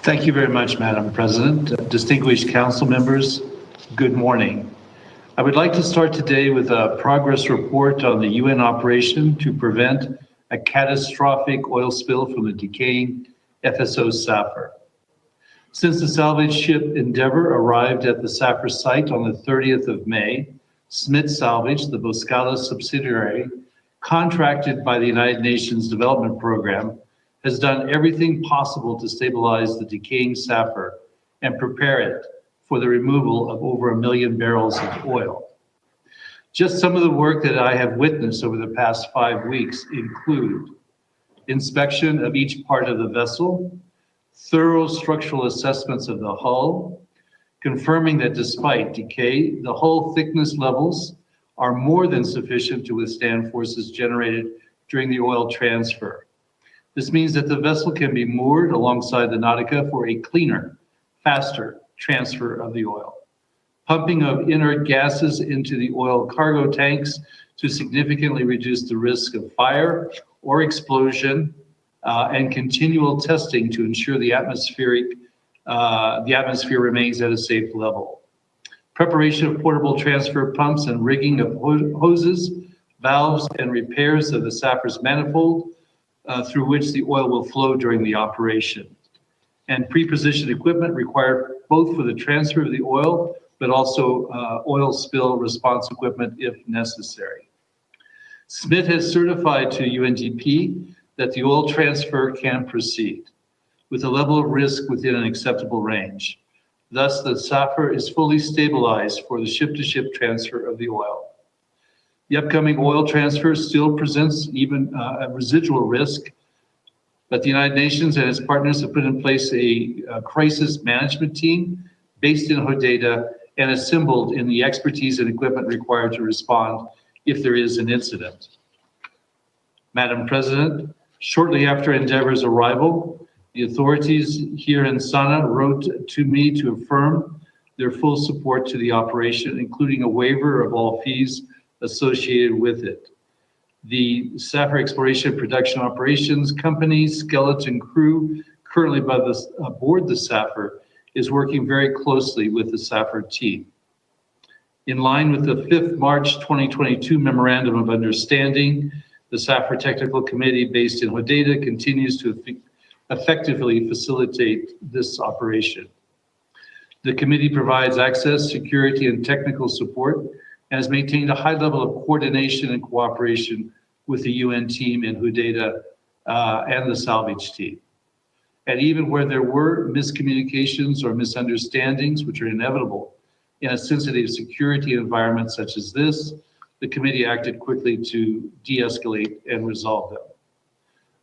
Thank you very much, Madam President. Distinguished council members, good morning. I would like to start today with a progress report on the UN operation to prevent a catastrophic oil spill from the decaying FSO Sapphire. Since the salvage ship Endeavour arrived at the Sapphire site on the 30th of May, Smith Salvage, the Boscala subsidiary, contracted by the United Nations Development Program, has done everything possible to stabilize the decaying Sapphire and prepare it for the removal of over 1 million barrels of oil. Just some of the work that I have witnessed over the past 5 weeks include inspection of each part of the vessel, thorough structural assessments of the hull, confirming that despite decay, the hull thickness levels are more than sufficient to withstand forces generated during the oil transfer. This means that the vessel can be moored alongside the Nautica for a cleaner, faster transfer of the oil. Pumping of inert gases into the oil cargo tanks to significantly reduce the risk of fire or explosion, and continual testing to ensure the atmosphere remains at a safe level. Preparation of portable transfer pumps and rigging of hoses, valves, and repairs of the Sapphire's manifold through which the oil will flow during the operation. And pre-positioned equipment required both for the transfer of the oil, but also oil spill response equipment if necessary. Smith has certified to UNDP that the oil transfer can proceed with a level of risk within an acceptable range. Thus, the Sapphire is fully stabilized for the ship-to-ship transfer of the oil. The upcoming oil transfer still presents even a residual risk, but the United Nations and its partners have put in place a crisis management team based in Hodeida and assembled in the expertise and equipment required to respond if there is an incident. Madam President, shortly after Endeavour's arrival, the authorities here in Sana wrote to me to affirm their full support to the operation, including a waiver of all fees associated with it. The Sapphire Exploration Production Operations Company skeleton crew currently aboard the Sapphire is working very closely with the Sapphire team. In line with the 5th March 2022 Memorandum of Understanding, the Sapphire Technical Committee based in Hodeida continues to effectively facilitate this operation. The committee provides access, security, and technical support and has maintained a high level of coordination and cooperation with the UN team in Hodeida and the salvage team. And even where there were miscommunications or misunderstandings, which are inevitable in a sensitive security environment such as this, the committee acted quickly to de-escalate and resolve them.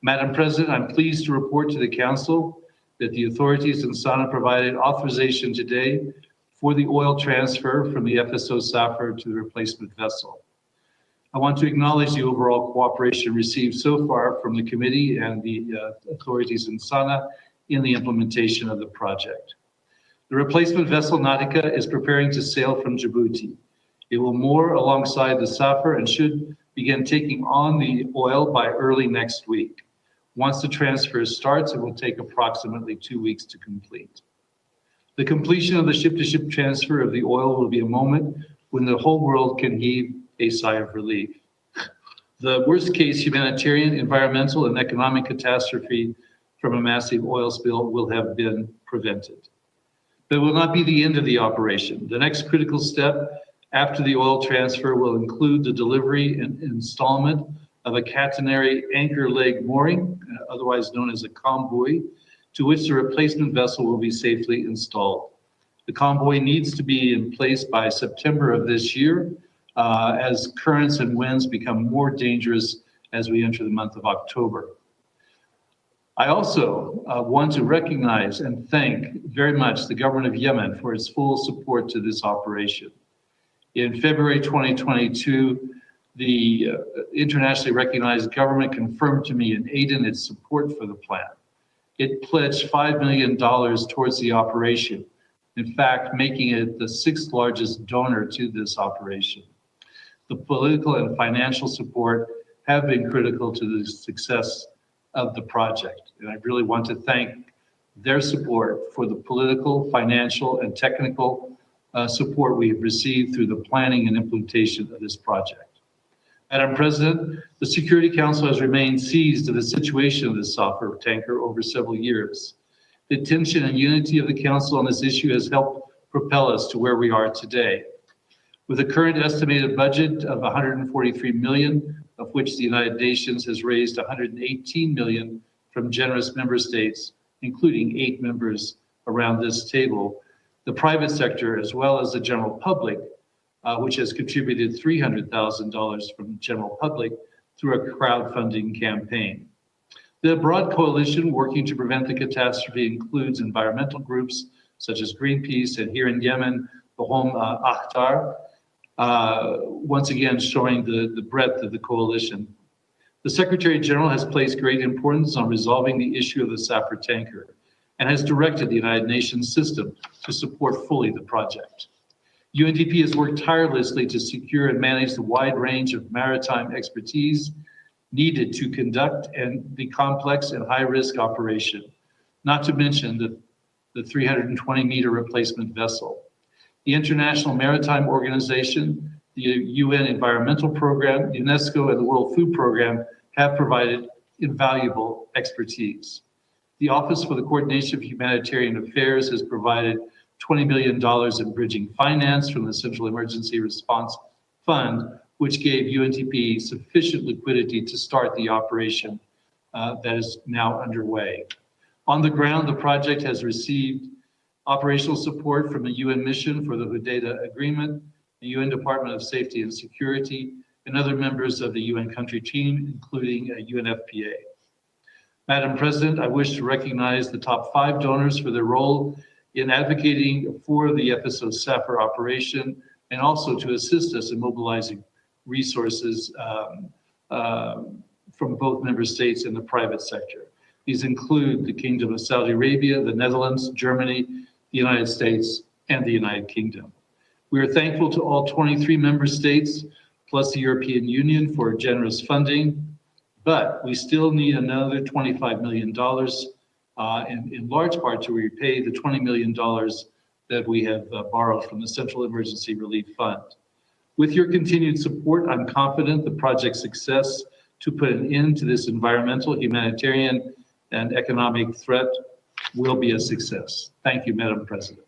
Madam President, I'm pleased to report to the Council that the authorities in Sana provided authorization today for the oil transfer from the FSO Sapphire to the replacement vessel. I want to acknowledge the overall cooperation received so far from the committee and the authorities in Sana in the implementation of the project. The replacement vessel Nautica is preparing to sail from Djibouti. It will moor alongside the Sapphire and should begin taking on the oil by early next week. Once the transfer starts, it will take approximately 2 weeks to complete. The completion of the ship-to-ship transfer of the oil will be a moment when the whole world can heave a sigh of relief. The worst-case humanitarian, environmental, and economic catastrophe from a massive oil spill will have been prevented. But it will not be the end of the operation. The next critical step after the oil transfer will include the delivery and installment of a catenary anchor leg mooring, otherwise known as a convoy, to which the replacement vessel will be safely installed. The convoy needs to be in place by September of this year, as currents and winds become more dangerous as we enter the month of October. I also want to recognize and thank very much the government of Yemen for its full support to this operation. In February 2022, the internationally recognized government confirmed to me in Aden its support for the plan. It pledged $5 million towards the operation, in fact, making it the 6th largest donor to this operation. The political and financial support have been critical to the success of the project. And I really want to thank their support for the political, financial, and technical support we have received through the planning and implementation of this project. Madam President, the Security Council has remained seized of the situation of the صافر tanker over several years. The attention and unity of the Council on this issue has helped propel us to where we are today. With a current estimated budget of $143 million, of which the United Nations has raised $118 million from generous member states, including 8 members around this table, the private sector, as well as the general public, which has contributed $300,000 from the general public through a crowdfunding campaign. The broad coalition working to prevent the catastrophe includes environmental groups such as Greenpeace, and here in Yemen, the Home Akhtar, once again showing the breadth of the coalition. The Secretary General has placed great importance on resolving the issue of the صافر tanker and has directed the United Nations system to support fully the project. UNDP has worked tirelessly to secure and manage the wide range of maritime expertise needed to conduct the complex and high-risk operation, not to mention the 320-meter replacement vessel. The International Maritime Organization, the UN Environmental Program, UNESCO, and the World Food Program have provided invaluable expertise. The Office for the Coordination of Humanitarian Affairs has provided $20 million in bridging finance from the Central Emergency Response Fund, which gave UNDP sufficient liquidity to start the operation that is now underway. On the ground, the project has received operational support from the UN mission for the Hudaida Agreement, the UN Department of Safety and Security, and other members of the UN country team, including UNFPA. Madam President, I wish to recognize the top 5 donors for their role in advocating for the FSO صافر operation, and also to assist us in mobilizing resources from both member states and the private sector. These include the Kingdom of Saudi Arabia, the Netherlands, Germany, the United States, and the United Kingdom. We are thankful to all 23 member states, plus the European Union, for generous funding, but we still need another $25 million, in large part to repay the $20 million that we have borrowed from the Central Emergency Relief Fund. With your continued support, I'm confident the project's success to put an end to this environmental, humanitarian, and economic threat will be a success. Thank you, Madam President.